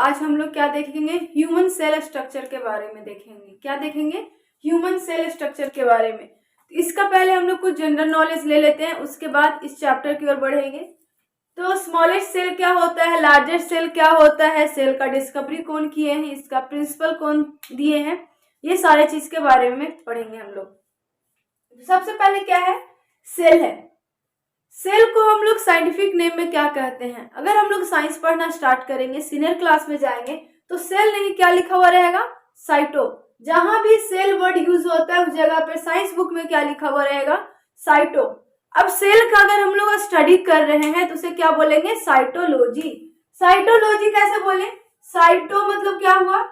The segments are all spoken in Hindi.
आज हम लोग क्या देखेंगे, ह्यूमन सेल स्ट्रक्चर के बारे में देखेंगे। क्या देखेंगे? ह्यूमन सेल स्ट्रक्चर के बारे में। इसका पहले हम लोग कुछ जनरल नॉलेज ले लेते हैं, उसके बाद इस चैप्टर की ओर बढ़ेंगे। तो स्मॉलेस्ट सेल क्या होता है, लार्जेस्ट सेल क्या होता है, सेल का डिस्कवरी कौन किए हैं, इसका प्रिंसिपल कौन दिए हैं, ये सारे चीज के बारे में पढ़ेंगे हम लोग। सबसे पहले क्या है, सेल है। सेल को हम लोग साइंटिफिक नेम में क्या कहते हैं? अगर हम लोग साइंस पढ़ना स्टार्ट करेंगे, सीनियर क्लास में जाएंगे, तो सेल नहीं क्या लिखा हुआ रहेगा, साइटो। जहां भी सेल वर्ड यूज होता है उस जगह पर साइंस बुक में क्या लिखा हुआ रहेगा, साइटो। अब सेल का अगर हम लोग स्टडी कर रहे हैं तो उसे क्या बोलेंगे, साइटोलॉजी। साइटोलॉजी कैसे बोले? साइटो मतलब क्या हुआ,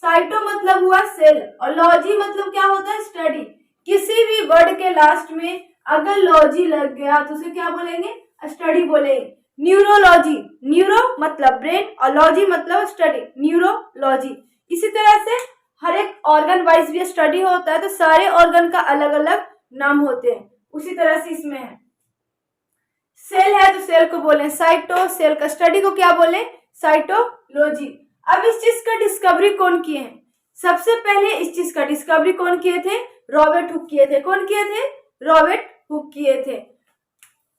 साइटो मतलब हुआ सेल, और लॉजी मतलब क्या होता है, स्टडी। किसी भी वर्ड के लास्ट में अगर लॉजी लग गया तो उसे क्या बोलेंगे, स्टडी बोलेंगे। न्यूरोलॉजी, न्यूरो मतलब ब्रेन और लॉजी मतलब स्टडी, न्यूरोलॉजी। इसी तरह से हर एक ऑर्गन वाइज भी स्टडी होता है, तो सारे ऑर्गन का अलग अलग नाम होते हैं। उसी तरह से इसमें है, सेल है तो सेल को बोले साइटो, सेल का स्टडी को क्या बोले, साइटोलॉजी। अब इस चीज का डिस्कवरी कौन किए हैं? सबसे पहले इस चीज का डिस्कवरी कौन किए थे, रॉबर्ट हुक किए थे। कौन किए थे, रॉबर्ट हुक किए थे।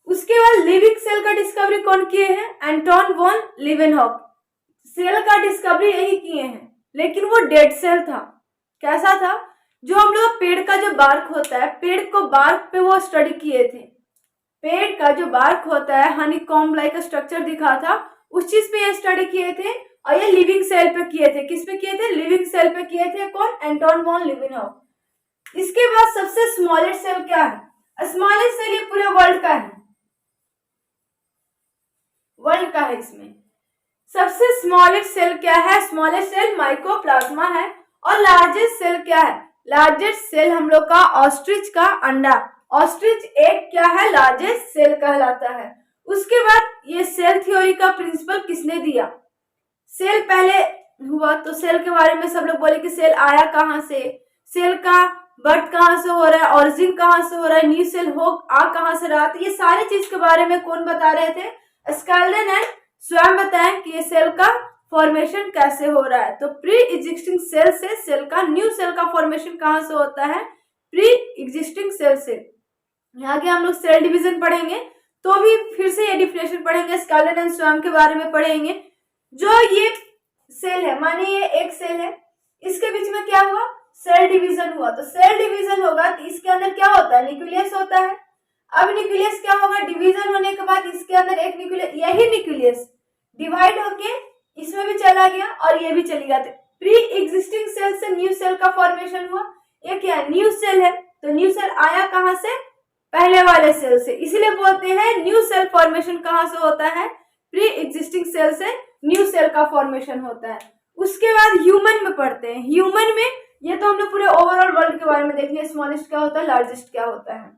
उसके बाद लिविंग सेल का डिस्कवरी कौन किए हैं, एंटोन वॉन लीवेनहॉक। सेल का डिस्कवरी यही किए हैं, लेकिन वो डेड सेल था। कैसा था, जो हम लोग पेड़ का जो बार्क होता है, पेड़ को बार्क पे वो स्टडी किए थे। पेड़ का जो बार्क होता है, हनीकॉम्ब लाइक स्ट्रक्चर दिखा था, उस चीज पे ये स्टडी किए थे, और ये लिविंग सेल पे किए थे। किस पे किए थे, लिविंग सेल पे किए थे। कौन, एंटोन वॉन लीवेनहॉक। इसके बाद सबसे स्मॉलेस्ट सेल क्या है, स्मॉलेस्ट सेल ये पूरे वर्ल्ड का है, वर्ल्ड का है। इसमें सबसे स्मॉलेस्ट सेल क्या है, स्मॉलेस्ट सेल माइकोप्लाज्मा है। और लार्जेस्ट सेल क्या है, लार्जेस्ट सेल हम लोग का ऑस्ट्रिच का अंडा, ऑस्ट्रिच एग क्या है, लार्जेस्ट सेल कहलाता है। उसके बाद ये सेल थ्योरी का प्रिंसिपल किसने दिया? सेल पहले हुआ तो सेल के बारे में सब लोग बोले कि सेल आया कहां से, सेल का बर्थ कहां से हो रहा है, ऑरिजिन कहां से हो रहा है, न्यू सेल हो आ कहां से रहा। तो ये सारी चीज के बारे में कौन बता रहे थे, स्कैल्डन एंड स्वयं बताएं कि ये सेल का फॉर्मेशन कैसे हो रहा है। तो प्री एग्जिस्टिंग सेल से सेल का, न्यू सेल का फॉर्मेशन कहां से होता है, प्री एग्जिस्टिंग सेल से। यहाँ के हम लोग सेल डिवीजन पढ़ेंगे तो भी फिर से ये डिफिनेशन पढ़ेंगे, स्कैल्डन एंड स्वयं के बारे में पढ़ेंगे। जो ये सेल है, मानिए ये एक सेल है, इसके बीच में क्या हुआ, सेल डिवीजन हुआ। तो सेल डिवीजन होगा तो इसके अंदर क्या होता है, न्यूक्लियस होता है। अब न्यूक्लियस क्या होगा, डिवीजन होने के बाद इसके अंदर एक न्यूक्लियस, यही न्यूक्लियस डिवाइड होके इसमें भी चला गया और ये भी चली गया। प्री एग्जिस्टिंग सेल से न्यू सेल का फॉर्मेशन हुआ। ये क्या है, न्यू सेल है। तो न्यू सेल आया कहां से, पहले वाले सेल से, इसलिए बोलते हैं न्यू सेल फॉर्मेशन कहां से होता है, प्री एग्जिस्टिंग सेल से न्यू सेल का फॉर्मेशन होता है। उसके बाद ह्यूमन में पढ़ते हैं। ह्यूमन में ये तो हमने पूरे ओवरऑल वर्ल्ड के बारे में देखेंगे, स्मॉलेस्ट क्या होता है, लार्जेस्ट क्या होता है।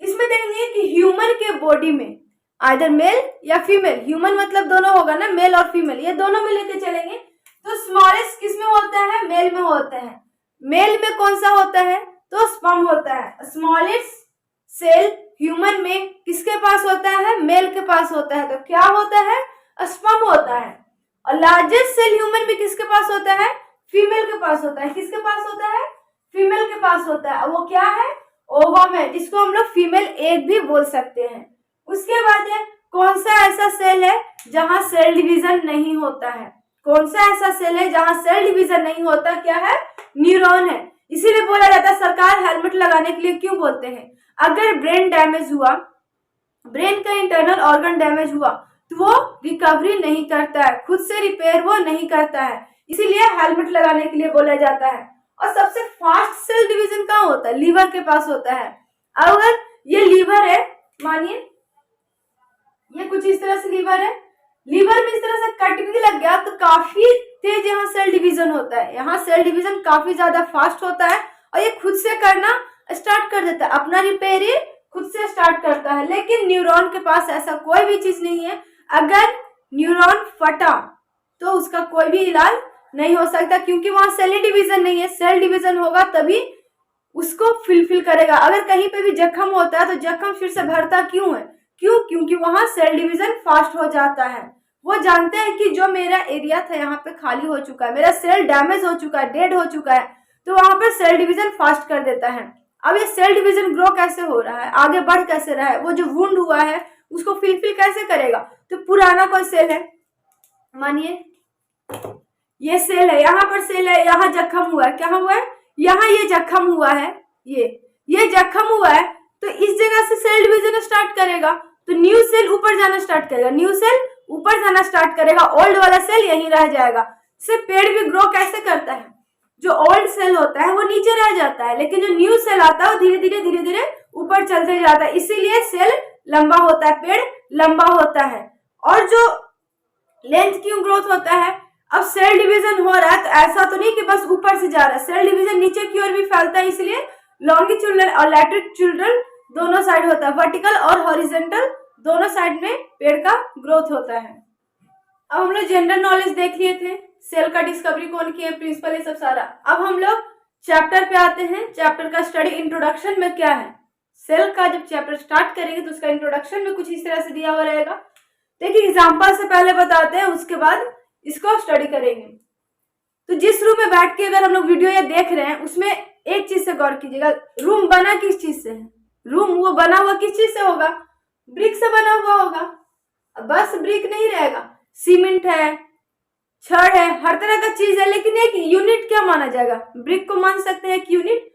इसमें देखेंगे कि ह्यूमन के बॉडी में आइदर मेल या फीमेल, ह्यूमन मतलब दोनों होगा ना, मेल और फीमेल, ये दोनों में लेके चलेंगे। तो स्मॉलेस्ट किस में होता है, मेल में होता है। मेल में कौन सा होता है, तो स्पर्म होता है। स्मॉलेस्ट सेल ह्यूमन में किसके पास होता है, मेल के पास होता है। तो क्या होता है, स्पर्म होता है। और लार्जेस्ट सेल ह्यूमन में किसके पास होता है, फीमेल के पास होता है। किसके पास होता है, फीमेल के पास होता है। वो क्या है, ओवम है, जिसको हम लोग फीमेल एग भी बोल सकते हैं। उसके बाद है कौन सा ऐसा सेल है जहां सेल डिवीजन नहीं होता है, कौन सा ऐसा सेल है जहां सेल डिवीजन नहीं होता, क्या है, न्यूरॉन है। इसीलिए बोला जाता है, सरकार हेलमेट लगाने के लिए क्यों बोलते हैं, अगर ब्रेन डैमेज हुआ, ब्रेन का इंटरनल ऑर्गन डैमेज हुआ तो वो रिकवरी नहीं करता है, खुद से रिपेयर वो नहीं करता है, इसीलिए हेलमेट लगाने के लिए बोला जाता है। और सबसे फास्ट सेल डिवीजन कहाँ होता है, लीवर के पास होता है। अगर ये लीवर है, मानिए ये कुछ इस तरह से लीवर है, लीवर में इस तरह से कट भी लग गया तो काफी तेज यहाँ सेल डिवीजन होता है। यहाँ सेल डिवीजन काफी ज्यादा फास्ट होता है और ये खुद से करना स्टार्ट कर देता है, अपना रिपेयर ये खुद से स्टार्ट करता है। लेकिन न्यूरॉन के पास ऐसा कोई भी चीज नहीं है, अगर न्यूरॉन फटा तो उसका कोई भी इलाज नहीं हो सकता, क्योंकि वहां सेल डिवीजन नहीं है। सेल डिवीजन होगा तभी उसको फिल करेगा। अगर कहीं पे भी जख्म होता है तो जख्म फिर से भरता क्यों है, क्योंकि वहां सेल डिवीजन फास्ट हो जाता है। वो जानते हैं कि जो मेरा एरिया था यहाँ पे खाली हो चुका है, मेरा सेल डैमेज हो चुका है, डेड हो चुका है, तो वहां पर सेल डिवीजन फास्ट कर देता है। अब ये सेल डिवीजन ग्रो कैसे हो रहा है, आगे बढ़ कैसे रहा है, वो जो वुंड हुआ है उसको फिलफिल कैसे करेगा। तो पुराना कोई सेल है, मानिए ये सेल है, यहाँ पर सेल है, यहाँ जख्म हुआ है, क्या हुआ है, यहाँ ये जख्म हुआ है, ये जख्म हुआ है, तो इस जगह से सेल डिवीजन स्टार्ट करेगा, तो न्यू सेल ऊपर जाना स्टार्ट करेगा, न्यू सेल ऊपर जाना स्टार्ट करेगा, ओल्ड वाला सेल यहीं रह जाएगा। इससे पेड़ भी ग्रो कैसे करता है, जो ओल्ड सेल होता है वो नीचे रह जाता है, लेकिन जो न्यू सेल आता है वो धीरे धीरे ऊपर चलते जाता है, इसीलिए सेल लंबा होता है, पेड़ लंबा होता है। और जो लेंथ क्यों ग्रोथ होता है, अब सेल डिवीजन हो रहा है तो ऐसा तो नहीं कि बस ऊपर से जा रहा है, सेल डिवीजन नीचे की ओर भी फैलता है, इसलिए लॉन्गिट्यूडनल और लैटिट्यूडनल दोनों साइड होता है, वर्टिकल और हॉरिजॉन्टल दोनों साइड में पेड़ का ग्रोथ होता है। अब हम लोग जनरल नॉलेज देख लिए थे, सेल का डिस्कवरी कौन किया, प्रिंसिपल, ये सब सारा। अब हम लोग चैप्टर पे आते हैं, चैप्टर का स्टडी इंट्रोडक्शन में क्या है। सेल का जब चैप्टर स्टार्ट करेंगे तो उसका इंट्रोडक्शन में कुछ इस तरह से दिया हुआ रहेगा। देखिए एग्जाम्पल से पहले बताते हैं, उसके बाद इसको स्टडी करेंगे। तो जिस रूम में बैठ के अगर हम लोग वीडियो या देख रहे हैं उसमें एक चीज से गौर कीजिएगा, रूम बना किस चीज से है, रूम वो बना हुआ किस चीज से होगा, ब्रिक से बना हुआ होगा। बस ब्रिक नहीं रहेगा, सीमेंट है, छड़ है, हर तरह का चीज है, लेकिन एक यूनिट क्या माना जाएगा, ब्रिक को मान सकते हैं एक यूनिट।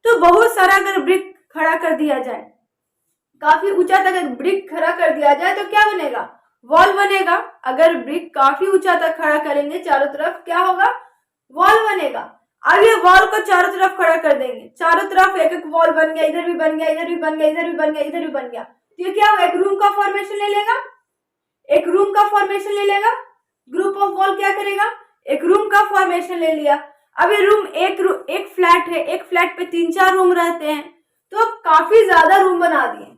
तो बहुत सारा अगर ब्रिक खड़ा कर दिया जाए, काफी ऊंचा तक अगर ब्रिक खड़ा कर दिया जाए तो क्या बनेगा, वॉल बनेगा। अगर ब्रिक काफी ऊंचा तक खड़ा करेंगे चारों तरफ, क्या होगा, वॉल बनेगा। अब ये वॉल को चारों तरफ खड़ा कर देंगे, चारों तरफ एक एक वॉल बन गया, इधर भी बन गया, इधर भी बन गया, इधर भी बन गया, इधर भी बन गया, तो ये क्या होगा, एक रूम का फॉर्मेशन ले लेगा, एक रूम का फॉर्मेशन ले लेगा। ग्रुप ऑफ वॉल क्या करेगा, एक रूम का फॉर्मेशन ले लिया। अब ये रूम एक फ्लैट है, एक फ्लैट पे 3-4 रूम रहते हैं, तो अब काफी ज्यादा रूम बना दिए,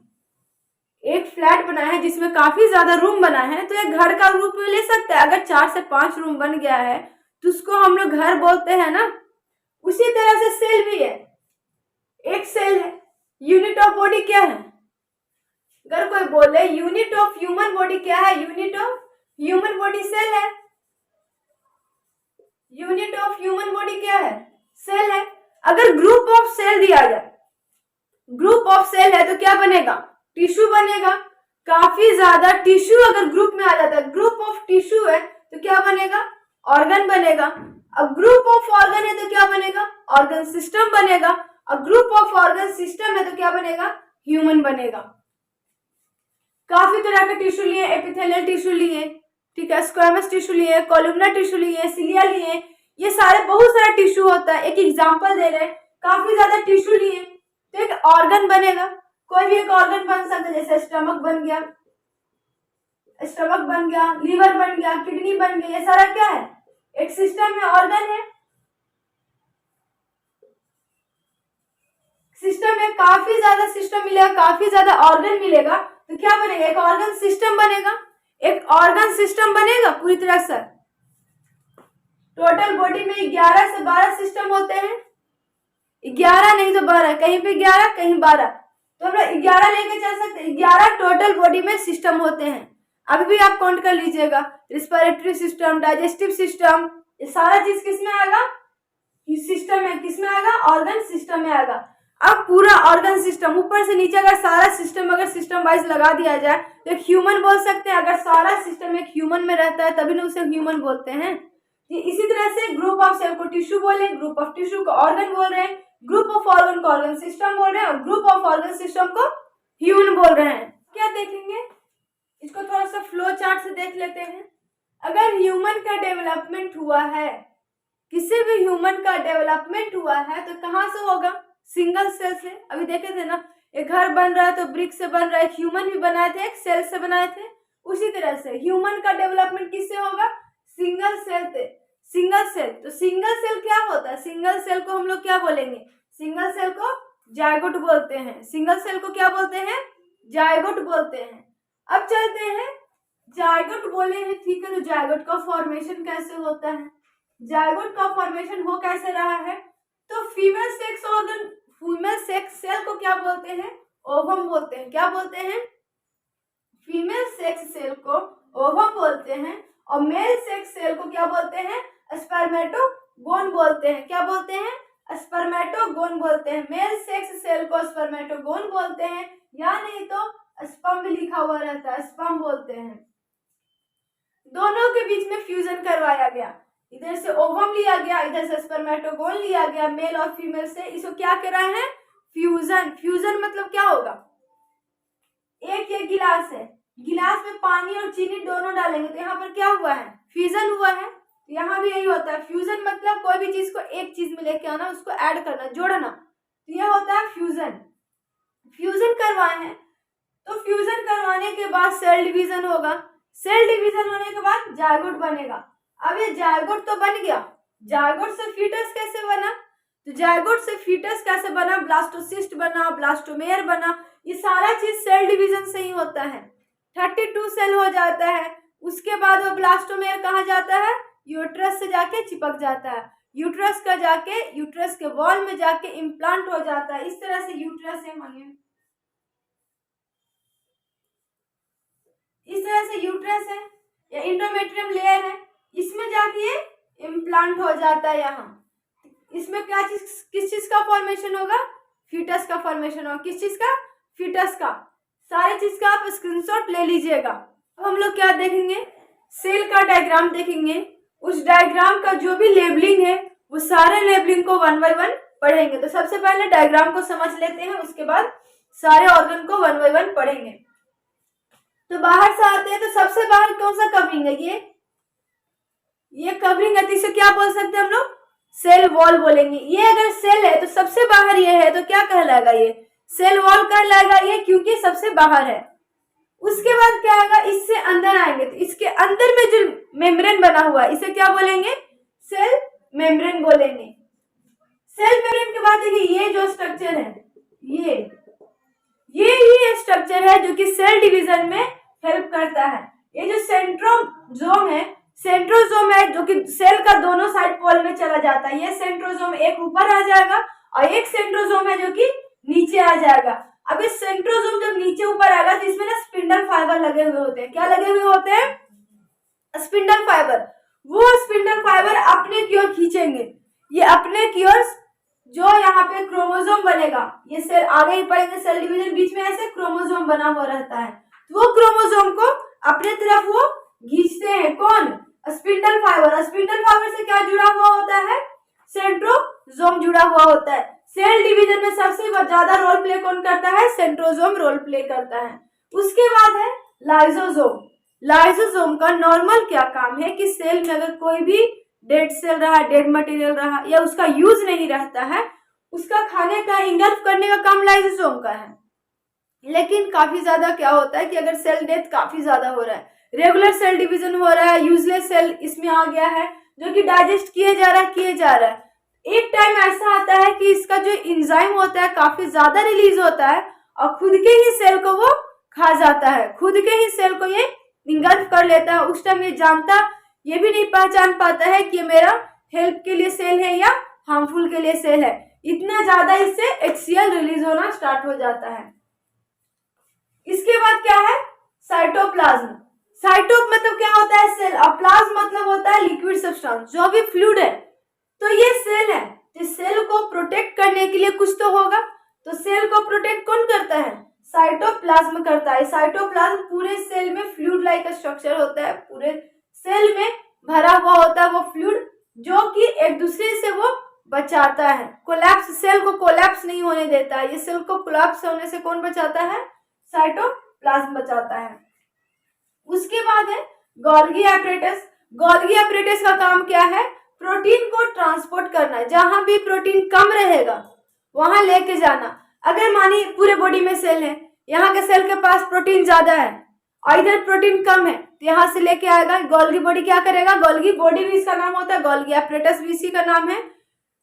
एक फ्लैट बना है जिसमें काफी ज्यादा रूम बना है, तो एक घर का रूप ले सकते हैं। अगर 4 से 5 रूम बन गया है तो उसको हम लोग घर बोलते हैं ना। उसी तरह से सेल भी है, एक सेल है, यूनिट ऑफ बॉडी क्या है, अगर कोई बोले यूनिट ऑफ ह्यूमन बॉडी क्या है, unit of human body cell है, यूनिट ऑफ ह्यूमन बॉडी क्या है, सेल है। अगर ग्रुप ऑफ सेल दिया जाए, ग्रुप ऑफ सेल है तो क्या बनेगा, टिश्यू बनेगा। काफी ज्यादा टिश्यू अगर ग्रुप में आ जाता है, ग्रुप ऑफ टिश्यू है तो क्या बनेगा, ऑर्गन बनेगा। अब ग्रुप ऑफ ऑर्गन है तो क्या बनेगा, ऑर्गन सिस्टम बनेगा। अब ग्रुप ऑफ ऑर्गन सिस्टम है तो क्या बनेगा, ह्यूमन बनेगा। काफी तरह के टिश्यू लिए, एपिथेलियल टिश्यू लिए, ठीक है, स्क्वेमस टिश्यू लिए, कॉलुमनर टिश्यू लिए, सिलिया लिए, ये सारे बहुत सारा टिश्यू होता है। एक एग्जांपल दे रहे हैं, काफी ज्यादा टिश्यू लिए तो एक ऑर्गन बनेगा, कोई भी एक ऑर्गन बन सकता है, जैसे स्टमक बन गया, स्टमक बन गया, लीवर बन गया, किडनी बन गया, ये सारा क्या है, एक सिस्टम में ऑर्गन है। सिस्टम में काफी ज्यादा सिस्टम मिलेगा, काफी ज्यादा ऑर्गन मिलेगा, तो क्या बनेगा, एक ऑर्गन सिस्टम बनेगा, एक ऑर्गन सिस्टम बनेगा पूरी तरह से। टोटल बॉडी में 11 से 12 सिस्टम होते हैं, 11 नहीं तो 12, कहीं पे 11 कहीं 12, तो हम लोग 11 लेके चल सकते हैं। 11 टोटल बॉडी में सिस्टम होते हैं, अभी भी आप काउंट कर लीजिएगा। रिस्पिरेटरी सिस्टम, डाइजेस्टिव सिस्टम, ये सारा चीज किसमें आएगा, सिस्टम में, किसमें आएगा, ऑर्गन सिस्टम में आएगा। अब पूरा ऑर्गन सिस्टम ऊपर से नीचे अगर सारा सिस्टम अगर सिस्टम वाइज लगा दिया जाए तो एक ह्यूमन बोल सकते हैं। अगर सारा सिस्टम एक ह्यूमन में रहता है तभी ना उसे ह्यूमन बोलते हैं। इसी तरह से ग्रुप ऑफ सेल को टिश्यू बोले, ग्रुप ऑफ टिश्यू को ऑर्गन बोल रहे हैं, ग्रुप ऑफ ऑर्गन को ऑर्गन सिस्टम बोल रहे हैं, और ग्रुप ऑफ ऑर्गन सिस्टम को ह्यूमन बोल रहे हैं। क्या देखेंगे, इसको थोड़ा सा फ्लो चार्ट से देख लेते हैं। अगर ह्यूमन का डेवलपमेंट हुआ है, किसी भी ह्यूमन का डेवलपमेंट हुआ है तो कहाँ से होगा, सिंगल सेल से। अभी देखे थे ना, एक घर बन रहा है तो ब्रिक से बन रहा है, ह्यूमन भी बनाए थे, एक सेल से बनाए थे। उसी तरह से ह्यूमन का डेवलपमेंट किससे होगा, सिंगल सेल से। सिंगल सेल, तो सिंगल सेल क्या होता है, सिंगल सेल को हम लोग क्या बोलेंगे, सिंगल सेल को जायगोट बोलते हैं। सिंगल सेल को क्या बोलते हैं, जायगोट बोलते हैं। अब चलते हैं, जायगोट बोले हैं, ठीक है, तो जायगोट का फॉर्मेशन कैसे होता है, जायगोट का फॉर्मेशन हो कैसे रहा है, तो female sex organ, female sex cell को क्या बोलते हैं, ओवम बोलते हैं। क्या बोलते हैं, फीमेल सेक्स सेल को ओवम बोलते हैं, और मेल सेक्स सेल को क्या बोलते हैं? स्पर्मेटोगोन बोलते हैं। क्या बोलते हैं? स्पर्मेटोगोन बोलते हैं। मेल सेक्स सेल को स्पर्मेटोगोन बोलते हैं, या नहीं तो स्पर्म भी लिखा हुआ रहता है, स्पर्म बोलते हैं। दोनों के बीच में फ्यूजन करवाया गया, इधर से ओवम लिया गया, इधर से स्पर्मेटोगोन लिया गया, मेल और फीमेल से। इसको क्या कह रहे हैं? फ्यूजन। फ्यूजन मतलब क्या होगा? एक ये गिलास है, गिलास में पानी और चीनी दोनों डालेंगे तो यहाँ पर क्या हुआ है? फ्यूजन हुआ है। तो यहाँ भी यही होता है। फ्यूजन मतलब कोई भी चीज को एक चीज में लेके आना, उसको ऐड करना, जोड़ना, तो यह होता है फ्यूजन। फ्यूजन करवाए हैं, तो फ्यूजन करवाने के बाद सेल डिवीजन होगा। सेल डिवीजन होने के बाद जायगोट बनेगा। अब ये जायगोट तो बन गया, जायगोट से फीटस कैसे बना? तो जायगोट से फीटस कैसे बना? ब्लास्टोसिस्ट बना, ब्लास्टोमेयर बना। ये सारा चीज सेल डिवीजन से ही होता है। 32 सेल हो जाता है, उसके बाद वो ब्लास्टोमेयर कहाँ जाता है? यूट्रस से जाके चिपक जाता है, यूट्रस का जाके यूट्रस के वॉल में जाके इम्प्लांट हो जाता है। इस तरह से यूट्रस है, मानिए इस तरह से यूट्रस है या इंडोमेट्रियम लेयर है, इसमें जाके ये इम्प्लांट हो जाता है। यहाँ इसमें क्या चीज, किस चीज का फॉर्मेशन होगा? फीटस का फॉर्मेशन होगा। किस चीज का? फीटस का। सारी चीज का आप स्क्रीनशॉट ले लीजिएगा। अब हम लोग क्या देखेंगे? सेल का डायग्राम देखेंगे। उस डायग्राम का जो भी लेबलिंग है वो सारे लेबलिंग को 1 बाय 1 पढ़ेंगे। तो सबसे पहले डायग्राम को समझ लेते हैं, उसके बाद सारे ऑर्गन को 1 बाय 1 पढ़ेंगे। तो बाहर से आते हैं, तो सबसे बाहर कौन सा कवरिंग है? ये कवरिंग है, तो इसे क्या बोल सकते हैं हम लोग? सेल वॉल बोलेंगे। ये अगर सेल है तो सबसे बाहर ये है, तो क्या कहलाएगा? ये सेल वॉल कहलाएगा ये, क्योंकि सबसे बाहर है। उसके बाद क्या आएगा? इससे अंदर आएंगे तो इसके अंदर में जो मेम्ब्रेन बना हुआ है इसे क्या बोलेंगे? सेल मेम्ब्रेन बोलेंगे। सेल मेम्ब्रेन के बाद देखिए ये जो स्ट्रक्चर है, ये ही स्ट्रक्चर है जो कि सेल डिवीजन में हेल्प करता है। ये जो सेंट्रोजोम है, सेंट्रोजोम है जो कि सेल का दोनों साइड पोल में चला जाता है। ये सेंट्रोजोम एक ऊपर आ जाएगा और एक सेंट्रोजोम है जो कि नीचे आ जाएगा। अब इस सेंट्रोजोम जब नीचे ऊपर आएगा तो इसमें ना स्पिंडल फाइबर लगे हुए होते हैं। क्या लगे हुए होते हैं? Spindle fibre. वो स्पिंडल फाइबर अपने की ओर खींचेंगे। ये अपने की ओर जो यहाँ पे क्रोमोसोम बनेगा, ये सेल आगे ही पढ़ेंगे, सेल डिवीजन बीच में ऐसे क्रोमोसोम बना हुआ रहता है। तो वो क्रोमोसोम को अपने तरफ वो खींचते हैं। कौन? Spindle fibre. स्पिंडल फाइबर से क्या जुड़ा हुआ होता है? सेंट्रोजोम जुड़ा हुआ होता है। सेल डिवीजन में सबसे ज्यादा रोल प्ले कौन करता है? सेंट्रोजोम रोल प्ले करता है। उसके बाद है लाइसोसोम। लाइसोसोम का नॉर्मल क्या काम है कि सेल में अगर कोई भी डेड सेल रहा, डेड मटेरियल रहा या उसका यूज नहीं रहता है, उसका खाने का, इंगल्फ करने का काम लाइसोसोम का है। लेकिन काफी ज्यादा क्या होता है कि अगर सेल डेथ काफी ज्यादा हो रहा है, रेगुलर सेल डिवीजन हो रहा है, यूजलेस सेल इसमें आ गया है जो कि डाइजेस्ट किए जा रहा है, एक टाइम ऐसा आता है कि इसका जो एंजाइम होता है काफी ज्यादा रिलीज होता है और खुद के ही सेल को वो खा जाता है, खुद के ही सेल को ये इंगल्फ कर लेता है। उस टाइम ये भी नहीं पहचान पाता है कि ये मेरा हेल्प के लिए सेल है या हार्मफुल के लिए सेल है। इतना ज्यादा इससे HCl रिलीज होना स्टार्ट हो जाता है। इसके बाद क्या है? साइटोप्लाज्म। साइटोप मतलब क्या होता है? सेल, और प्लाज्म मतलब होता है लिक्विड सब्सटेंस, जो भी फ्लूइड है। तो ये सेल है, तो सेल को प्रोटेक्ट करने के लिए कुछ तो होगा। तो सेल को प्रोटेक्ट कौन करता है? साइटोप्लाज्म करता है। साइटोप्लाज्म पूरे सेल में फ्लूइड लाइक स्ट्रक्चर होता है, पूरे सेल में भरा हुआ होता है वो फ्लूइड, जो कि एक दूसरे से वो बचाता है। कोलैप्स, सेल को कोलैप्स नहीं होने देता है। ये सेल को कोलैप्स होने से कौन बचाता है? साइटोप्लाज्म बचाता है। उसके बाद है गोल्गी एपरेटस। गोल्गी एपरेटस का काम क्या है? प्रोटीन को ट्रांसपोर्ट करना। जहां भी प्रोटीन कम रहेगा वहां लेके जाना। अगर मानिए पूरे बॉडी में सेल है, यहाँ के सेल के पास प्रोटीन ज्यादा है और इधर प्रोटीन कम है, तो यहाँ से लेके आएगा। गोल्गी बॉडी क्या करेगा? गोल्गी बॉडी भी इसका नाम होता है, गोल्गी एपरेटस भी इसी का नाम है।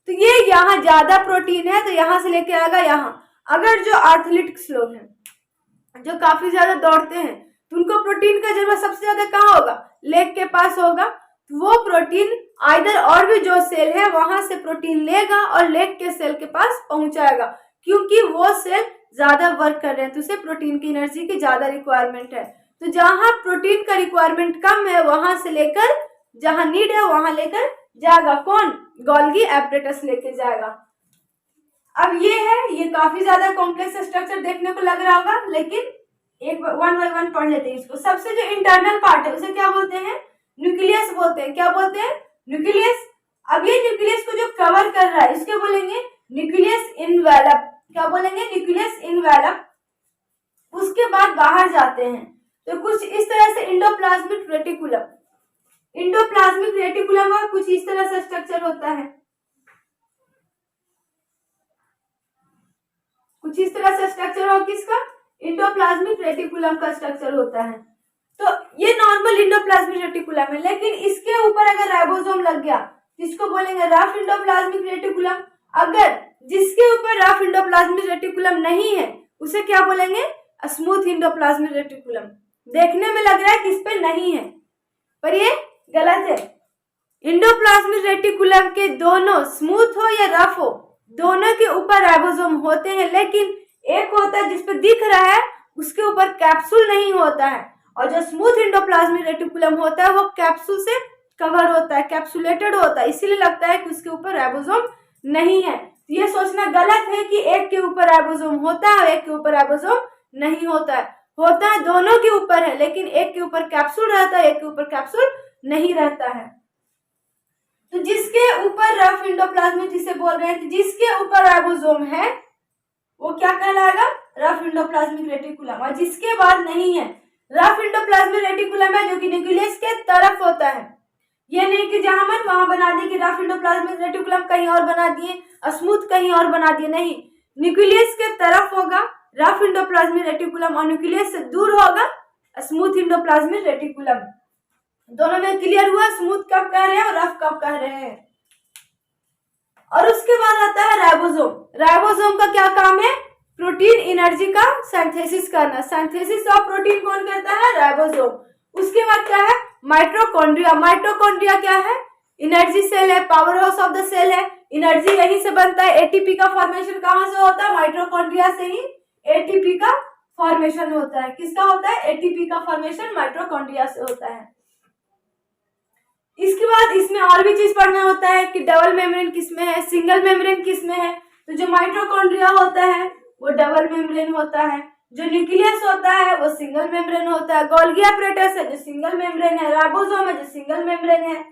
तो ये यहाँ ज्यादा प्रोटीन है तो यहाँ से लेके आएगा यहाँ। अगर जो एथलीट्स लोग हैं जो काफी ज्यादा दौड़ते हैं तो उनको प्रोटीन का जरूरत सबसे ज्यादा कहाँ होगा? लेग के पास होगा। तो वो प्रोटीन आइदर और भी जो सेल है वहां से प्रोटीन लेगा और लेग के सेल के पास पहुंचाएगा, क्योंकि वो सेल ज्यादा वर्क कर रहे हैं तो उसे प्रोटीन की एनर्जी की ज्यादा रिक्वायरमेंट है। तो जहां प्रोटीन का रिक्वायरमेंट कम है वहां से लेकर जहां नीड है वहां लेकर जाएगा कौन, गोल्गी एपरेटस लेके जाएगा। अब ये काफी ज्यादा कॉम्प्लेक्स स्ट्रक्चर देखने को लग रहा होगा, लेकिन एक वन बाय वन पढ़ लेते हैं इसको। सबसे जो इंटरनल पार्ट है उसे क्या बोलते हैं, न्यूक्लियस बोलते हैं। क्या बोलते हैं, न्यूक्लियस। अब ये न्यूक्लियस को जो कवर कर रहा है इसके बोलेंगे न्यूक्लियस इनवेलप। क्या बोलेंगे, न्यूक्लियस इनवेलप। उसके बाद बाहर जाते हैं तो कुछ इस तरह से इंडोप्लाज्मिक रेटिकुलम, इंडोप्लाज्मिक रेटिकुलम का कुछ इस तरह से स्ट्रक्चर होता है, कुछ इस तरह से स्ट्रक्चर हो किसका, इंडोप्लाज्मिक रेटिकुलम का स्ट्रक्चर होता है। तो ये नॉर्मल इंडोप्लाज्मिक रेटिकुलम है, लेकिन इसके ऊपर अगर राइबोसोम लग गया इसको बोलेंगे रफ इंडोप्लाज्मिक रेटिकुलम। अगर जिसके ऊपर रफ इंडोप्लाज्मिक रेटिकुलम नहीं है उसे क्या बोलेंगे, स्मूथ इंडोप्लाज्मिक रेटिकुलम। देखने में लग रहा है कि इस पे नहीं है, पर ये गलत है। इंडोप्लाज्मिक रेटिकुलम के दोनों स्मूथ हो या रफ हो, दोनों के ऊपर राइबोसोम होते हैं, लेकिन एक होता है जिसपे दिख रहा है उसके ऊपर कैप्सूल नहीं होता है, और जो स्मूथ इंडोप्लाज्मिक रेटिकुलम होता है वो कैप्सूल से कवर होता है, कैप्सुलेटेड होता है, इसीलिए लगता है कि उसके ऊपर राइबोसोम नहीं है। तो ये सोचना गलत है कि एक के ऊपर राइबोसोम होता है और एक के ऊपर राइबोसोम नहीं होता है। होता है दोनों के ऊपर है, लेकिन एक के ऊपर कैप्सूल रहता है, एक के ऊपर कैप्सूल नहीं रहता है। तो जिसके ऊपर रफ इंडोप्लाज्मिक जिसे बोल रहे हैं, जिसके ऊपर राइबोसोम है वो क्या कहलाएगा, रफ इंडोप्लाज्मिक रेटिकुलम। और जिसके बाद नहीं है, रफ इंडोप्लाज्मिक रेटिकुलम है जो कि न्यूक्लियस के तरफ होता है। ये नहीं कि जहां मन वहां बना दिए कि रफ इंडोप्लाज्मिक रेटिकुलम कहीं और बना दिए, स्मूथ कहीं और बना दिए, नहीं, न्यूक्लियस के तरफ होगा रफ इंडोप्लाज्मिक रेटिकुलम और न्यूक्लियस से दूर होगा स्मूथ इंडोप्लाज्मिक रेटिकुलम। दोनों में क्लियर हुआ, स्मूथ कब कह रहे हैं और रफ कब कह रहे हैं। और उसके बाद आता है राइबोसोम। राइबोसोम का क्या काम है, प्रोटीन एनर्जी का सिंथेसिस करना। सिंथेसिस ऑफ प्रोटीन कौन करता है, राइबोसोम। उसके बाद क्या है, माइटोकॉन्ड्रिया। माइटोकॉन्ड्रिया क्या है, एनर्जी सेल है, powerhouse of the cell है, एनर्जी यहीं से बनता है। एटीपी का फॉर्मेशन कहां से होता है, माइटोकॉन्ड्रिया से ही एटीपी का फॉर्मेशन होता है। किसका होता है, एटीपी का फॉर्मेशन माइटोकॉन्ड्रिया से होता है। इसके बाद इसमें और भी चीज पढ़ना होता है कि डबल मेम्ब्रेन किसमें है, सिंगल मेम्ब्रेन किसमें है। तो जो माइटोकॉन्ड्रिया होता है वो डबल मेम्ब्रेन होता है, जो न्यूक्लियस होता है वो सिंगल मेम्ब्रेन होता है, गोल्गी एपरेटस है जो सिंगल मेम्ब्रेन है, राइबोसोम है जो सिंगल मेम्ब्रेन है।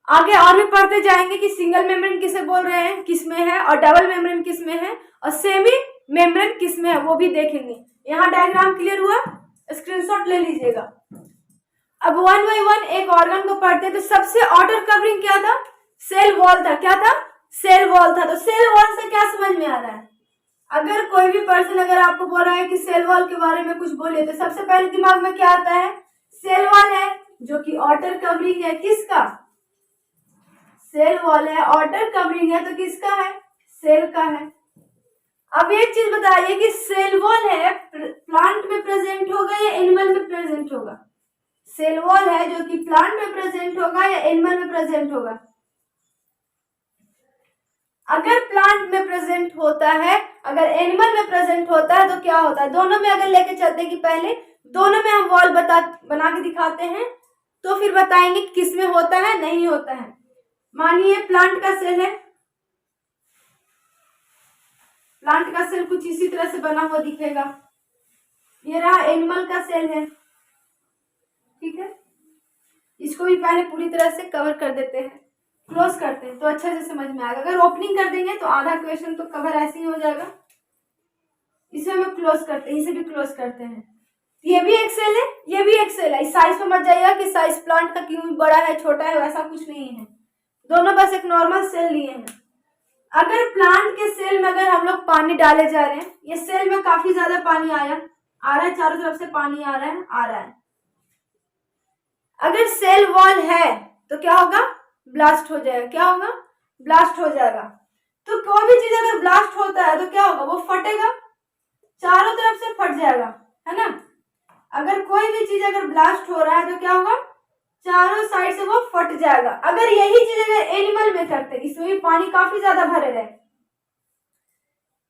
आगे और भी पढ़ते जाएंगे कि सिंगल मेम्ब्रेन किसे बोल रहे हैं, किसमें है, और डबल मेम्ब्रेन किसमें है, और सेमी मेम्ब्रेन किसमें है वो भी देखेंगे। यहाँ डायग्राम क्लियर हुआ, स्क्रीनशॉट ले लीजिएगा। अब वन बाय वन एक ऑर्गन को पढ़ते हैं। तो सबसे आउटर कवरिंग क्या था, सेल वॉल था। क्या था, सेल वॉल था। तो सेल वॉल से क्या समझ में आ रहा है, अगर कोई भी पर्सन अगर आपको बोल रहा है कि सेल वॉल के बारे में कुछ बोलिए तो सबसे पहले दिमाग में क्या आता है, सेल वॉल है जो कि आउटर कवरिंग है। किसका, सेल वॉल है, आउटर कवरिंग है तो किसका है, सेल का है। अब एक चीज बताइए कि सेल वॉल है प्लांट में प्रेजेंट होगा या एनिमल में प्रेजेंट होगा। सेल वॉल है जो कि प्लांट में प्रेजेंट होगा या एनिमल में प्रेजेंट होगा। अगर प्लांट में प्रेजेंट होता है, अगर एनिमल में प्रेजेंट होता है तो क्या होता है, दोनों में अगर लेके चलते हैं कि पहले दोनों में हम वॉल बना के दिखाते हैं तो फिर बताएंगे कि किस में होता है नहीं होता है। मानिए प्लांट का सेल है, प्लांट का सेल कुछ इसी तरह से बना हुआ दिखेगा। ये रहा एनिमल का सेल है, ठीक है। इसको भी पहले पूरी तरह से कवर कर देते हैं, क्लोज करते हैं तो अच्छा से समझ में आएगा। अगर ओपनिंग कर देंगे तो आधा क्वेश्चन तो कवर ऐसे ही हो जाएगा। इसे हम क्लोज करते हैं, इसे भी क्लोज करते हैं। ये भी एक सेल है, ये भी एक सेल है। इस साइज में मत जाइएगा कि साइज प्लांट का क्यों बड़ा है छोटा है, वैसा कुछ नहीं है। दोनों बस एक नॉर्मल सेल लिए हैं। अगर प्लांट के सेल में अगर हम लोग पानी डाले जा रहे हैं, ये सेल में काफी ज्यादा पानी आ रहा है, चारों तरफ से पानी आ रहा है। अगर सेल वॉल है तो क्या होगा, ब्लास्ट हो जाएगा। क्या होगा, ब्लास्ट हो जाएगा। तो कोई भी चीज अगर ब्लास्ट होता है तो क्या होगा, वो फटेगा, चारों तरफ से फट जाएगा, है ना। अगर कोई भी चीज अगर ब्लास्ट हो रहा है तो क्या होगा, चारों साइड से वो फट जाएगा। अगर यही चीज अगर एनिमल में करते, इसमें भी पानी काफी ज्यादा भरे रहे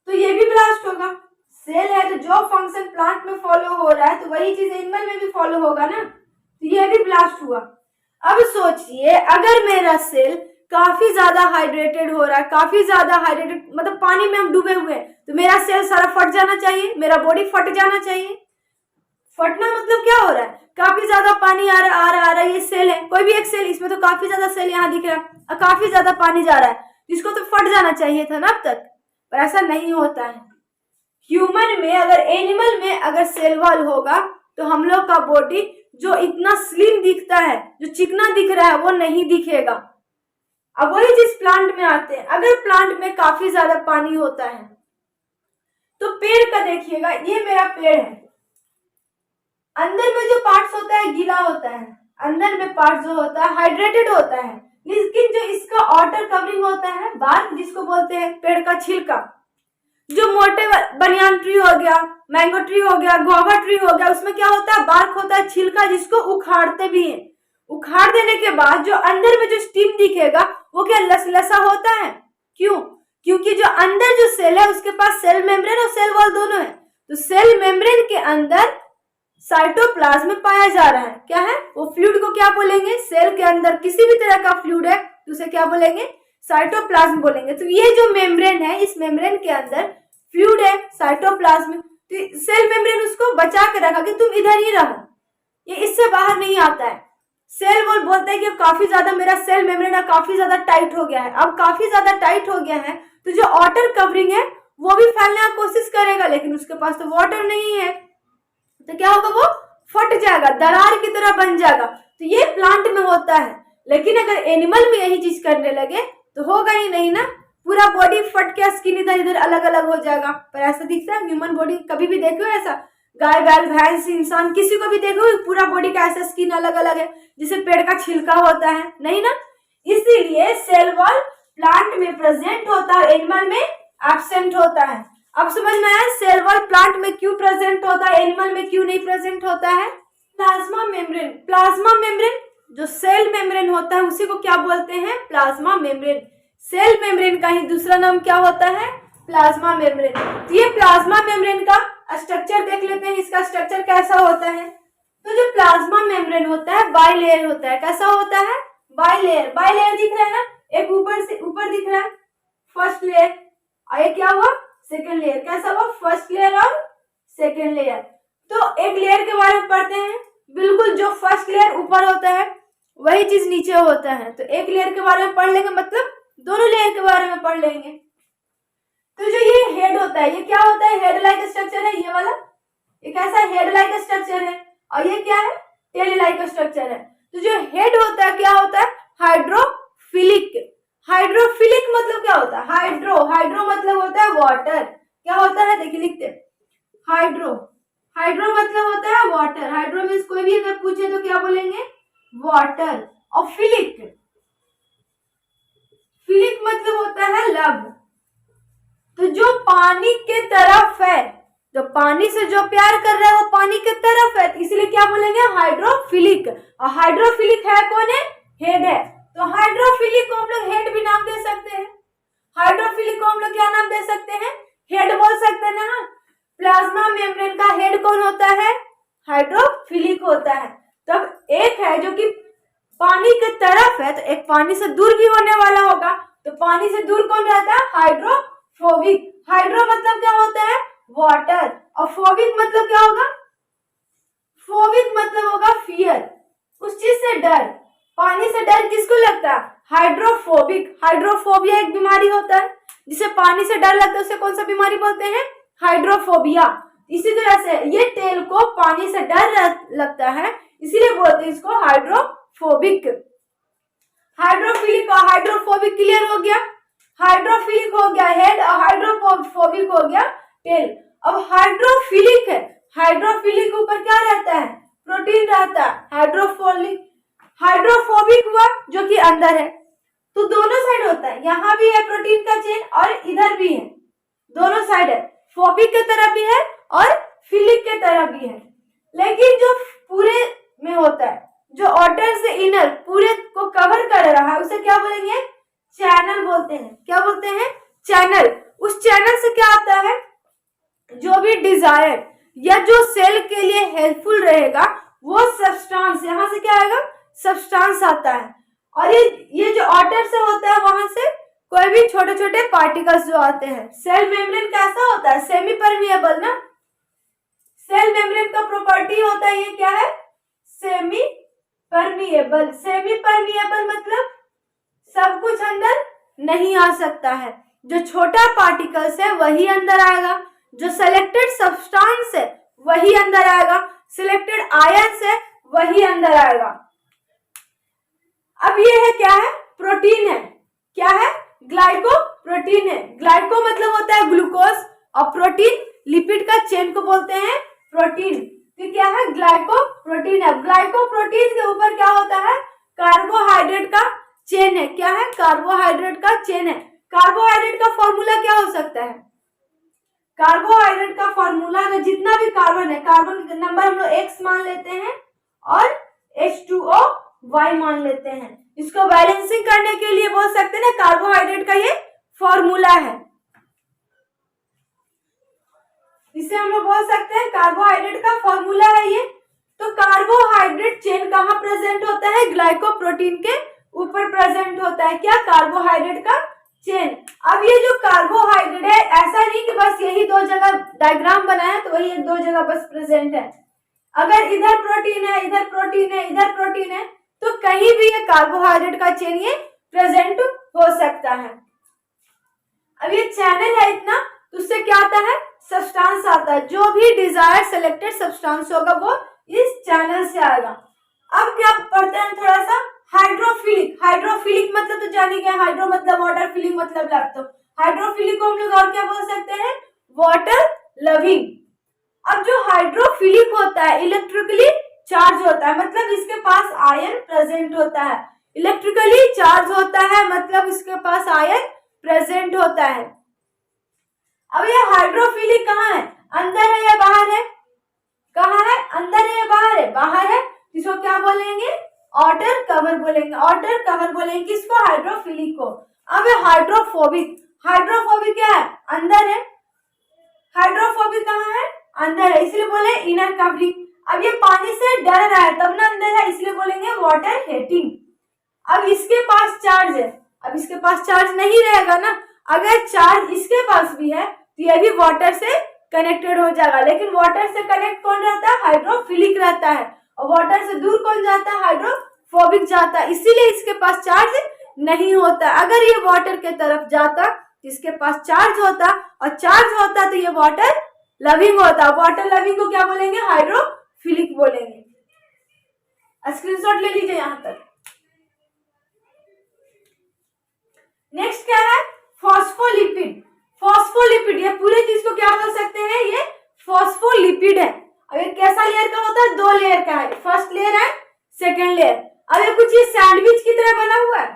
तो ये भी ब्लास्ट होगा। सेल है तो जो फंक्शन प्लांट में फॉलो हो रहा है तो वही चीज एनिमल में भी फॉलो होगा ना, तो ये भी ब्लास्ट हुआ। अब सोचिए अगर मेरा सेल काफी ज्यादा हाइड्रेटेड हो रहा है, काफी ज्यादा हाइड्रेटेड मतलब पानी में हम डूबे हुए हैं, तो मेरा सेल सारा फट जाना चाहिए, मेरा बॉडी फट जाना चाहिए। फटना मतलब क्या हो रहा है, काफी ज्यादा पानी आ रहा है, ये सेल है, कोई भी एक सेल, इसमें तो काफी ज्यादा सेल यहाँ दिख रहा है, काफी ज्यादा पानी जा रहा है, इसको तो फट जाना चाहिए था ना अब तक, पर ऐसा नहीं होता है। ह्यूमन में अगर एनिमल में अगर सेल वॉल होगा तो हम लोग का बॉडी जो इतना स्लिम दिखता है, जो चिकना दिख रहा है, वो नहीं दिखेगा। अब वही चीज प्लांट में आते हैं, अगर प्लांट में काफी ज्यादा पानी होता है तो पेड़ का देखिएगा, ये मेरा पेड़ है, अंदर में जो पार्ट्स होता है गीला होता है, अंदर में पार्ट जो होता है हाइड्रेटेड होता है, लेकिन जो इसका आउटर कवरिंग होता है बार्क, जिसको बोलते हैं पेड़ का छिलका, जो मोटे बनियान ट्री हो गया, मैंगो ट्री हो गया, गुआवा ट्री हो गया, उसमें क्या होता है, बार्क होता है, छिलका, जिसको उखाड़ते भी हैं। उखाड़ देने के बाद जो अंदर में जो स्टीम दिखेगा वो क्या लसलसा होता है, क्यों? क्योंकि जो अंदर जो सेल है उसके पास सेल मेम्ब्रेन और सेल वॉल दोनों है, तो सेल मेम्ब्रेन के अंदर साइटोप्लाज्म पाया जा रहा है। क्या है वो फ्लूइड को क्या बोलेंगे, सेल के अंदर किसी भी तरह का फ्लूइड है तो उसे क्या बोलेंगे, साइटोप्लाज्म बोलेंगे। तो ये जो मेम्ब्रेन है, इस मेम्ब्रेन के अंदर फ्लूइड है, साइटोप्लाज्म, तो सेल मेम्ब्रेन उसको बचा के रखा कि तुम इधर ही रहो, ये इससे बाहर नहीं आता है। सेल वॉल बोलते हैं कि अब काफी ज्यादा मेरा सेल मेम्ब्रेन काफी ज्यादा टाइट हो गया है, अब काफी ज्यादा टाइट हो गया है तो जो आउटर कवरिंग है वो भी फैलने की कोशिश करेगा, लेकिन उसके पास तो वाटर नहीं है, तो क्या होगा, वो फट जाएगा, दरार की तरह बन जाएगा। तो ये प्लांट में होता है, लेकिन अगर एनिमल में यही चीज करने लगे तो होगा ही नहीं ना, पूरा बॉडी फट के स्किन इधर इधर अलग अलग हो जाएगा। पर ऐसा दिखता है ह्यूमन बॉडी, कभी भी देखो ऐसा, गाय बैल भैंस इंसान किसी को भी देखो पूरा बॉडी का ऐसा स्किन अलग अलग है, जिसे पेड़ का छिलका होता है, नहीं ना। इसीलिए सेल वॉल प्लांट में प्रेजेंट होता है, एनिमल में एब्सेंट होता है। अब समझ में आया सेल वॉल प्लांट में क्यों प्रेजेंट होता है, एनिमल में क्यों नहीं प्रेजेंट होता है। प्लाज्मा मेम्ब्रेन, प्लाज्मा मेम्ब्रेन जो सेल मेम्ब्रेन होता है उसी को क्या बोलते हैं, प्लाज्मा मेम्ब्रेन। सेल मेम्ब्रेन का ही दूसरा नाम क्या होता है, प्लाज्मा मेम्ब्रेन। तो ये प्लाज्मा मेम्ब्रेन का स्ट्रक्चर देख लेते हैं, इसका स्ट्रक्चर कैसा होता है। तो जो प्लाज्मा मेम्ब्रेन होता है बाइलेयर होता है, कैसा होता है, बाइलेयर। बाइलेयर दिख रहा है ना, एक ऊपर से ऊपर दिख रहा है फर्स्ट लेयर, और ये क्या हुआ, सेकेंड लेयर। कैसा हुआ, फर्स्ट लेयर और सेकेंड लेयर। तो एक लेयर के बारे में पढ़ते हैं, बिल्कुल जो फर्स्ट लेयर ऊपर होता है वही चीज नीचे होता है, तो एक लेयर के बारे में पढ़ लेंगे, मतलब दोनों लेयर के बारे में पढ़ लेंगे। तो जो ये हेड होता है, ये क्या होता है, हेड लाइक स्ट्रक्चर है, ये वाला, ये कैसा हेड लाइक स्ट्रक्चर है, और ये क्या है, टेल लाइक स्ट्रक्चर है। तो जो हेड होता है क्या होता है, हाइड्रोफिलिक। हाइड्रोफिलिक मतलब क्या होता है, हाइड्रो, हाइड्रो मतलब होता है वाटर, क्या होता है, देखिए लिखते हैं, हाइड्रो, हाइड्रो मतलब होता है वाटर, हाइड्रो मीन्स कोई भी अगर पूछे तो क्या बोलेंगे, वाटर। और फिलिक, फिलिक मतलब होता है लब, तो जो पानी के तरफ है, जो पानी से जो प्यार कर रहा है वो पानी के तरफ है, इसलिए क्या बोलेंगे, हाइड्रोफिलिक। और हाइड्रोफिलिक है कौन है, हेड है, तो हाइड्रोफिलिक को हम लोग हेड भी नाम दे सकते हैं, हाइड्रोफिलिक को हम लोग क्या नाम दे सकते हैं, हेड बोल सकते हैं ना। प्लाज्मा मेम्ब्रेन का हेड कौन होता है, हाइड्रोफिलिक होता है। तब एक है जो कि पानी के तरफ है, तो एक पानी से दूर भी होने वाला होगा, तो पानी से दूर कौन रहता है, हाइड्रोफोबिक। हाइड्रो मतलब क्या होता है, वाटर, और फोबिक मतलब क्या होगा, फोबिक मतलब होगा फियर, उस चीज से डर। पानी से डर किसको लगता है, हाइड्रोफोबिक। हाइड्रोफोबिया एक बीमारी होता है, जिसे पानी से डर लगता है, उसे कौन सा बीमारी बोलते हैं, हाइड्रोफोबिया। इसी तरह से ये टेल को पानी से डर लगता है, इसीलिए बोलते हैं इसको हाइड्रोफोबिक। हाइड्रोफिलिक और हाइड्रोफोबिक क्लियर हो गया, हाइड्रोफिलिक हो गया हेड और हाइड्रोफोबिक हो गया टेल। अब हाइड्रोफिलिक है, हाइड्रोफिलिक ऊपर क्या रहता है, प्रोटीन रहता है, हाइड्रोफोबिक, हाइड्रोफोबिक हुआ जो कि अंदर है, तो दोनों साइड होता है, यहाँ भी है प्रोटीन का चेन और इधर भी है, दोनों साइड है, फोबिक के तरफ भी है और फिलिक के तरफ भी है। लेकिन जो पूरे में होता है, जो आउटर से इनर पूरे को कवर कर रहा है, उसे क्या बोलेंगे, चैनल बोलते हैं। क्या बोलते हैं, चैनल। उस चैनल से क्या आता है, जो भी डिजायर, या जो सेल के लिए हेल्पफुल रहेगा वो सब्सटेंस, यहाँ से क्या आएगा, सब्सटेंस आता है। और ये जो आउटर से होता है वहां से कोई भी छोटे छोटे पार्टिकल्स जो आते हैं। सेल मेम्ब्रेन कैसा होता है, सेमी परमिएबल ना। सेल मेम्ब्रेन का प्रॉपर्टी होता है ये क्या है, सेमी परमिएबल। सेमी परमिएबल मतलब सब कुछ अंदर नहीं आ सकता है, जो छोटा पार्टिकल्स है वही अंदर आएगा, जो सिलेक्टेड सब्सटेंस है वही अंदर आएगा, सिलेक्टेड आयंस है वही अंदर आएगा। अब ये है क्या है, प्रोटीन है। क्या है, ग्लाइको प्रोटीन है। ग्लाइको मतलब होता है ग्लूकोज और प्रोटीन लिपिड का चेन को बोलते हैं प्रोटीन। तो क्या है, ग्लाइको प्रोटीन है। ग्लाइको प्रोटीन के ऊपर क्या होता है, कार्बोहाइड्रेट का चेन है। क्या है, कार्बोहाइड्रेट का चेन है। कार्बोहाइड्रेट का फॉर्मूला क्या हो सकता है, कार्बोहाइड्रेट का फॉर्मूला में जितना भी कार्बन है, कार्बन का नंबर हम लोग x मान लेते हैं और H2O Y मान लेते हैं। इसको बैलेंसिंग करने के लिए बोल सकते हैं ना, कार्बोहाइड्रेट का ये फॉर्मूला है। इसे हम लोग बोल सकते हैं कार्बोहाइड्रेट का फॉर्मूला है ये। तो कार्बोहाइड्रेट चेन कहाँ प्रेजेंट होता है, ग्लाइकोप्रोटीन के ऊपर प्रेजेंट होता है। क्या, कार्बोहाइड्रेट का चेन। अब ये जो कार्बोहाइड्रेट है, ऐसा नहीं कि बस यही दो जगह डायग्राम बनाया तो वही एक दो जगह बस प्रेजेंट है। अगर इधर प्रोटीन है, इधर प्रोटीन है, इधर प्रोटीन है, तो कहीं भी ये कार्बोहाइड्रेट का चेन ये प्रेजेंट हो सकता है। अब ये चैनल है इतना, तो उससे क्या आता है, सब्सटेंस आता है। जो भी डिजायर सिलेक्टेड सब्सटेंस होगा वो इस चैनल से आएगा। अब क्या पढ़ते हैं थोड़ा सा, हाइड्रोफिलिक। हाइड्रोफिलिक मतलब तो जान ही गया, हाइड्रो मतलब वाटर, फिलिक मतलब लव। तो हाइड्रोफिलिक को हम लोग और क्या बोल सकते हैं, वाटर लविंग। अब जो हाइड्रोफिलिक होता है इलेक्ट्रिकली चार्ज होता है, मतलब इसके पास आयन प्रेजेंट होता है। इलेक्ट्रिकली चार्ज होता है मतलब इसके पास आयन प्रेजेंट होता है। अब ये हाइड्रोफिलिक कहाँ है, अंदर है या बाहर है, कहाँ है, अंदर है या बाहर है, बाहर है। इसको क्या बोलेंगे, आउटर कवर बोलेंगे। आउटर कवर बोलेंगे किसको, हाइड्रोफिलिक को। अब हाइड्रोफोबिक, हाइड्रोफोबिक क्या है, अंदर है। हाइड्रोफोबिक कहाँ है, अंदर है, इसलिए बोले इनर कवरिंग। अब ये पानी से डर रहा है तब ना अंदर है, इसलिए बोलेंगे वाटर हेटिंग। अब इसके पास चार्ज है, अब इसके पास चार्ज नहीं रहेगा ना, अगर चार्ज इसके पास भी है तो ये भी वाटर से कनेक्टेड हो जाएगा। लेकिन वाटर से कनेक्ट कौन रहता है, हाइड्रोफिलिक रहता है। और वाटर से दूर कौन जाता है, हाइड्रोफोबिक जाता है, इसीलिए इसके पास चार्ज नहीं होता। अगर ये वाटर के तरफ जाता इसके पास चार्ज होता, और चार्ज होता तो ये वाटर लविंग होता। वाटर लविंग को क्या बोलेंगे, हाइड्रोफिलिक बोलेंगे। स्क्रीनशॉट ले लीजिए यहां तक। नेक्स्ट क्या है, फॉस्फोलिपिड। फॉस्फोलिपिड, ये पूरे चीज को क्या बोल सकते हैं, ये फॉस्फोलिपिड है। अब ये कैसा लेयर का होता है, दो लेयर का है, फर्स्ट लेयर है, सेकेंड लेयर। अब ये कुछ ये सैंडविच की तरह बना हुआ है,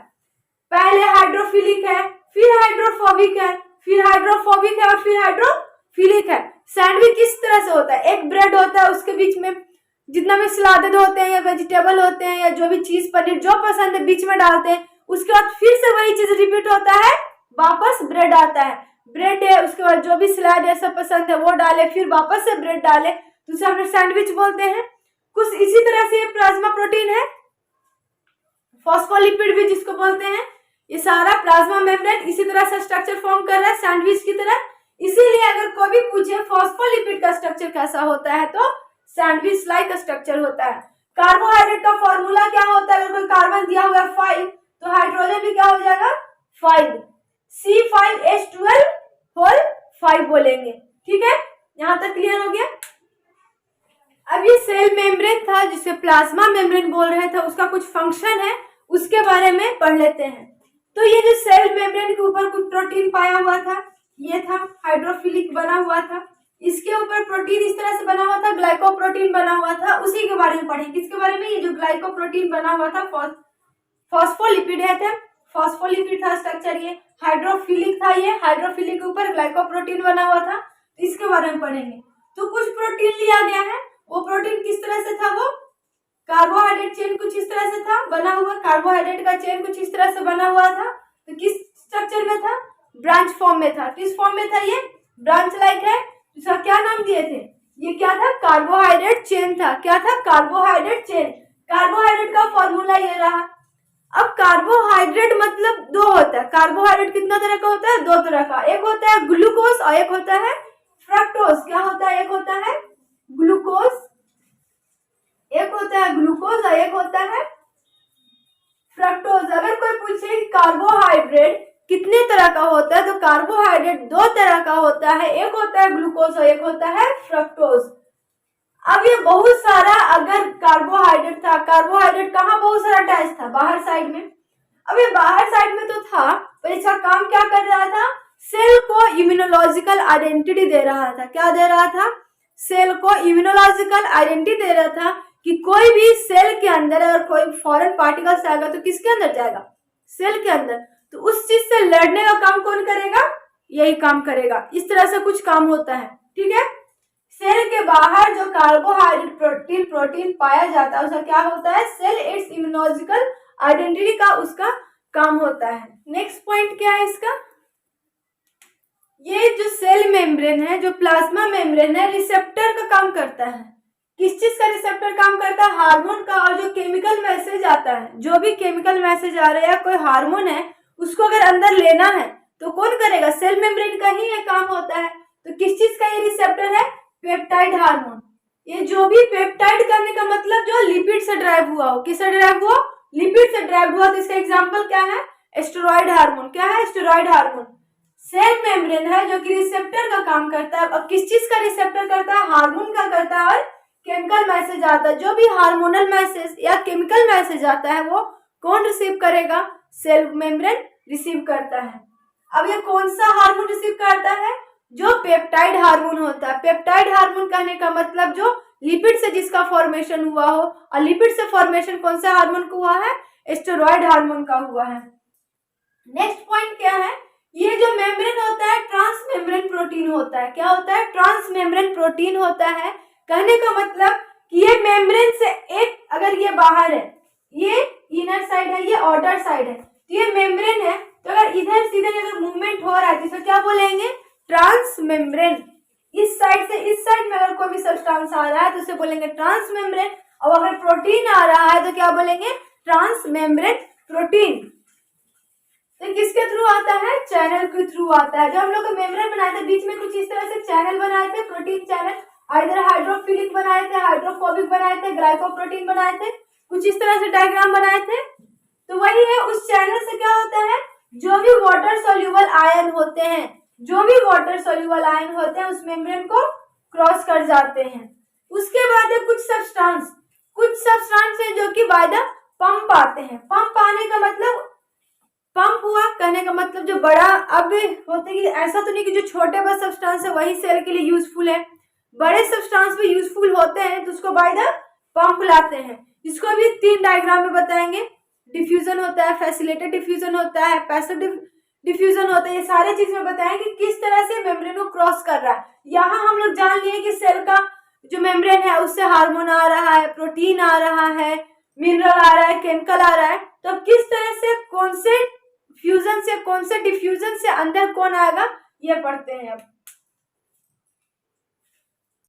पहले हाइड्रोफिलिक है, फिर हाइड्रोफोबिक है, फिर हाइड्रोफोबिक है और फिर हाइड्रोफिलिक है। सैंडविच किस तरह से होता है, एक ब्रेड होता है, उसके बीच में जितना भी सलाद होते हैं या वेजिटेबल होते हैं या जो भी चीज पनीर जो पसंद है बीच में डालते हैं, उसके बाद फिर से वही चीज रिपीट होता है, वापस ब्रेड आता है। ब्रेड है, उसके बाद जो भी सलाद है सब पसंद है वो डाले, फिर वापस से ब्रेड डाले, तो उसे हम सैंडविच बोलते हैं। कुछ इसी तरह से ये प्लाज्मा प्रोटीन है, फॉस्फोलिपिड भी जिसको बोलते हैं। ये सारा प्लाज्मा मेम्ब्रेन इसी तरह से स्ट्रक्चर फॉर्म कर रहा है सैंडविच की तरह। इसीलिए अगर कोई भी पूछे फॉस्फोलिपिड का स्ट्रक्चर कैसा होता है, तो सैंडविच लाइक स्ट्रक्चर होता है। कार्बोहाइड्रेट का फॉर्मूला क्या होता है, अगर कोई कार्बन दिया हुआ है 5 तो हाइड्रोजन भी क्या हो जाएगा 5, C5H12 होल 5 बोलेंगे। ठीक है, यहां तक क्लियर हो गया। अब ये सेल मेम्ब्रेन था जिसे प्लाज्मा मेम्ब्रेन बोल रहे थे, उसका कुछ फंक्शन है उसके बारे में पढ़ लेते हैं। तो ये जो सेल मेम्ब्रेन के ऊपर कुछ प्रोटीन पाया हुआ था, ये था हाइड्रोफिलिक बना हुआ था, इसके ऊपर प्रोटीन इस तरह से बना हुआ था, ग्लाइकोप्रोटीन बना हुआ था, उसी के बारे में पढ़ें। किसके बारे में, ये जो ग्लाइकोप्रोटीन बना हुआ था फॉस्फोलिपिड है, फॉस्फोलिपिड था स्ट्रक्चर, ये हाइड्रोफिलिक था, ये हाइड्रोफिलिक के ऊपर ग्लाइकोप्रोटीन बना हुआ था, इसके बारे में पढ़ेंगे। तो कुछ प्रोटीन लिया गया है, वो प्रोटीन किस तरह से था, वो कार्बोहाइड्रेट चेन कुछ इस तरह से था बना हुआ, कार्बोहाइड्रेट का चेन कुछ इस तरह से बना हुआ था। तो किस स्ट्रक्चर में था, ब्रांच फॉर्म में था। किस फॉर्म में था, ये ब्रांच लाइक है। इसका क्या नाम दिए थे, ये क्या था? कार्बोहाइड्रेट चेन था। क्या था? Carbohydrate chain. कार्बोहाइड्रेट का फॉर्मूला ये रहा। अब कार्बोहाइड्रेट मतलब दो होता है। कार्बोहाइड्रेट कितना तरह का होता है? दो तरह का। एक होता है ग्लूकोज और एक होता है फ्रक्टोज। क्या होता है? एक होता है ग्लूकोज, एक होता है ग्लूकोज और एक होता है फ्रक्टोज। अगर कोई पूछे कि कार्बोहाइड्रेट कितने तरह का होता है, तो कार्बोहाइड्रेट दो तरह का होता है। एक होता है ग्लूकोज और एक होता है फ्रक्टोज। अब ये बहुत सारा अगर कार्बोहाइड्रेट था, कार्बोहाइड्रेट कहाँ बहुत सारा अटैच था? बाहर साइड में। अब ये बाहर साइड में तो था, पर इसका काम क्या कर रहा था? सेल को इम्यूनोलॉजिकल आइडेंटिटी दे रहा था। क्या दे रहा था? सेल को इम्यूनोलॉजिकल आइडेंटिटी दे रहा था कि कोई भी सेल के अंदर अगर कोई फॉरेन पार्टिकल्स आएगा तो किसके अंदर जाएगा? सेल के अंदर। तो उस चीज से लड़ने का काम कौन करेगा? यही काम करेगा। इस तरह से कुछ काम होता है। ठीक है। सेल के बाहर जो कार्बोहाइड्रेट प्रोटीन पाया जाता है उसका क्या होता है? सेल इट्स इम्यूनोलॉजिकल आइडेंटिटी का उसका काम होता है। नेक्स्ट पॉइंट क्या है इसका? ये जो सेल मेम्ब्रेन है, जो प्लाज्मा मेम्ब्रेन है, रिसेप्टर का काम करता है। किस चीज का रिसेप्टर काम करता है? हार्मोन का। और जो केमिकल मैसेज आता है, जो भी केमिकल मैसेज आ रहा है, कोई हार्मोन है, उसको अगर अंदर लेना है तो कौन करेगा? सेल मेम्ब्रेन का ही ये काम होता है। तो किस चीज का ये रिसेप्टर है? Peptide hormone. ये जो भी पेप्टाइड करने का मतलब जो लिपिड से ड्राइव हुआ हो। किससे ड्राइव हुआ? लिपिड से ड्राइव हुआ। तो इसका एग्जाम्पल क्या है? Steroid hormone. क्या है? Steroid hormone. सेल मेम्ब्रेन है जो कि रिसेप्टर का काम करता है। अब किस चीज का रिसेप्टर करता है? हार्मोन का करता है। और केमिकल मैसेज आता है, जो भी हार्मोनल मैसेज या केमिकल मैसेज आता है वो कौन रिसीव करेगा? सेल मेम्ब्रेन रिसीव करता है। अब ये कौन सा हार्मोन रिसीव करता है? जो पेप्टाइड हार्मोन होता है। पेप्टाइड हार्मोन कहने का मतलब जो लिपिड से जिसका फॉर्मेशन हुआ हो। और लिपिड से फॉर्मेशन कौन सा हार्मोन का हुआ है? स्टेरॉइड हार्मोन का हुआ है। नेक्स्ट पॉइंट क्या है? ये जो मेम्ब्रेन होता है ट्रांस मेम्ब्रेन प्रोटीन होता है। क्या होता है? ट्रांस मेम्ब्रेन प्रोटीन होता है। कहने का मतलब कि ये मेम्ब्रेन से एक, अगर ये बाहर है, ये इनर साइड है, ये आउटर साइड है, तो ये मेम्ब्रेन है। तो अगर इधर सीधे अगर मूवमेंट हो रहा है तो क्या बोलेंगे? Trans membrane. इस साइड से इस साइड में अगर कोई भी सब्सटेंस आ रहा है तो उसे बोलेंगे ट्रांस मेम्ब्रेन। और अगर प्रोटीन आ रहा है तो क्या बोलेंगे? Transmembrane protein. तो किसके थ्रू आता है? चैनल के थ्रू आता है। जब हम लोग मेम्ब्रेन बनाए थे बीच में कुछ इस तरह से चैनल बनाए थे, प्रोटीन चैनल। इधर हाइड्रोफिलिक बनाए थे, हाइड्रोफोबिक बनाए थे, ग्लाइकोप्रोटीन बनाए थे, कुछ इस तरह से डायग्राम बनाए थे। तो वही है, उस चैनल से क्या होता है? जो भी वाटर सोल्यूबल आयन होते हैं, जो भी वाटर सोल्यूबल आयन होते हैं उस मेम्ब्रेन को क्रॉस कर जाते हैं। उसके बाद है कुछ सब्सटेंस है जो कि बाय द पंप आते हैं। पंप आने का मतलब, पंप हुआ कहने का मतलब जो बड़ा, अब होते कि ऐसा तो नहीं कि जो छोटे बस सब्सटेंस है वही सेल के लिए यूजफुल है, बड़े सब्सटेंस भी यूजफुल होते हैं, तो उसको बाय द पंप लाते हैं। इसको भी 3 डायग्राम में बताएंगे। डिफ्यूजन होता है, फैसिलिटेड डिफ्यूजन होता है, पैसिव डिफ्यूजन होता है। ये सारे चीज में बताएं कि किस तरह से मेम्ब्रेन को क्रॉस कर रहा है। यहाँ हम लोग जान लिए कि सेल का जो मेम्ब्रेन है उससे हार्मोन आ रहा है, प्रोटीन आ रहा है, मिनरल आ रहा है, केमिकल आ रहा है। तो किस तरह से कौन से फ्यूजन से, कौन से डिफ्यूजन से अंदर कौन आएगा, ये पढ़ते हैं अब।